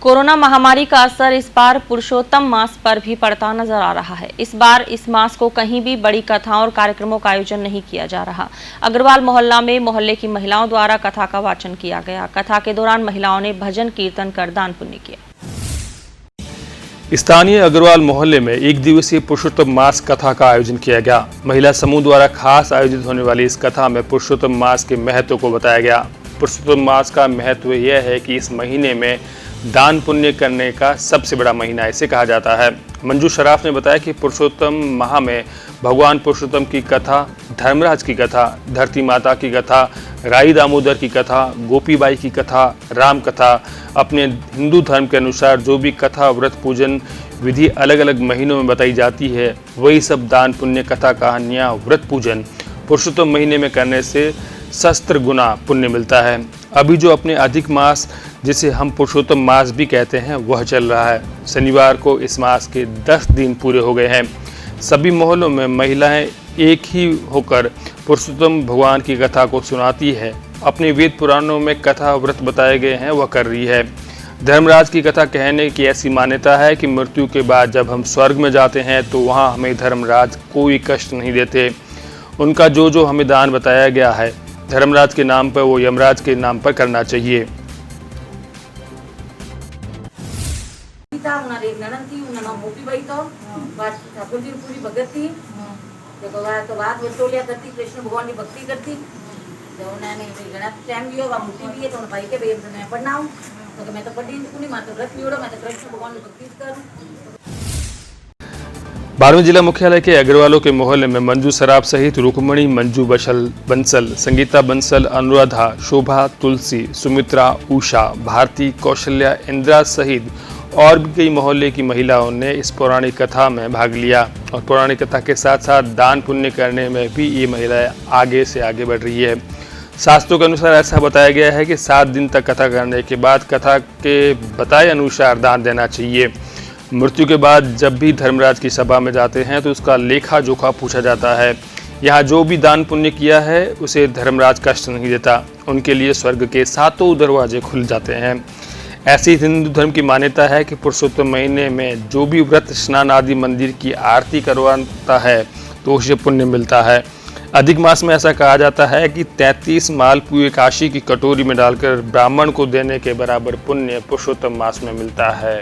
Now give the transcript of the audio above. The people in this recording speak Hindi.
कोरोना महामारी का असर इस बार पुरुषोत्तम मास पर भी पड़ता नजर आ रहा है। इस बार इस मास को कहीं भी बड़ी कथाओं और कार्यक्रमों का आयोजन नहीं किया जा रहा। अग्रवाल मोहल्ला में मोहल्ले की महिलाओं द्वारा कथा का वाचन किया गया। कथा के दौरान महिलाओं ने भजन कीर्तन कर दान पुण्य किया। स्थानीय अग्रवाल मोहल्ले में एक दिवसीय पुरुषोत्तम मास कथा का आयोजन किया गया। महिला समूह द्वारा खास आयोजित होने वाली इस कथा में पुरुषोत्तम मास के महत्व को बताया गया। पुरुषोत्तम मास का महत्व यह है कि इस महीने में दान पुण्य करने का सबसे बड़ा महीना इसे कहा जाता है। मंजू शराफ ने बताया कि पुरुषोत्तम माह में भगवान पुरुषोत्तम की कथा, धर्मराज की कथा, धरती माता की कथा, राई दामोदर की कथा, गोपीबाई की कथा, राम कथा, अपने हिंदू धर्म के अनुसार जो भी कथा व्रत पूजन विधि अलग अलग महीनों में बताई जाती है, वही सब दान पुण्य कथा कहानियाँ व्रत पूजन पुरुषोत्तम महीने में करने से सहस्त्र गुना पुण्य मिलता है। अभी जो अपने अधिक मास जिसे हम पुरुषोत्तम मास भी कहते हैं वह चल रहा है। शनिवार को इस मास के 10 दिन पूरे हो गए हैं। सभी मोहल्लों में महिलाएं एक ही होकर पुरुषोत्तम भगवान की कथा को सुनाती है। अपने वेद पुराणों में कथा व्रत बताए गए हैं वह कर रही है। धर्मराज की कथा कहने की ऐसी मान्यता है कि मृत्यु के बाद जब हम स्वर्ग में जाते हैं तो वहाँ हमें धर्मराज कोई कष्ट नहीं देते। उनका जो हमें दान बताया गया है धर्मराज के नाम पर वो यमराज के नाम पर करना चाहिए। एक ननद थी, उनका नाम गोपीबाई था। बाद ठाकुर जी पूरी भगत थी। तो बात वटोलिया करती, कृष्ण भगवान की भक्ति करती। तो उन्होंने घना टाइम लियो, वहाँ मुट्ठी भी है, तो उन्होंने भाई के भाई मैं पढ़ना हूँ, तो मैं तो पढ़ी नहीं, मैं तो व्रत लियो, मैं तो कृष्ण भगवान की भक्ति करूँ। बाड़मेर जिला मुख्यालय के अग्रवालों के मोहल्ले में मंजू शराफ सहित रुक्मणी, मंजू बंसल, संगीता बंसल, अनुराधा, शोभा, तुलसी, सुमित्रा, उषा, भारती, कौशल्या, इंदिरा सहित और भी कई मोहल्ले की महिलाओं ने इस पौराणिक कथा में भाग लिया और पौराणिक कथा के साथ साथ दान पुण्य करने में भी ये महिलाएं आगे से आगे बढ़ रही है। शास्त्रों के अनुसार ऐसा बताया गया है कि 7 दिन तक कथा करने के बाद कथा के बताए अनुसार दान देना चाहिए। मृत्यु के बाद जब भी धर्मराज की सभा में जाते हैं तो उसका लेखा जोखा पूछा जाता है। यहाँ जो भी दान पुण्य किया है उसे धर्मराज कष्ट नहीं देता। उनके लिए स्वर्ग के 7 दरवाजे खुल जाते हैं। ऐसी हिंदू धर्म की मान्यता है कि पुरुषोत्तम महीने में जो भी व्रत स्नान आदि मंदिर की आरती करवाता है तो उसे पुण्य मिलता है। अधिक मास में ऐसा कहा जाता है कि 33 मालपुए काशी की कटोरी में डालकर ब्राह्मण को देने के बराबर पुण्य पुरुषोत्तम मास में मिलता है।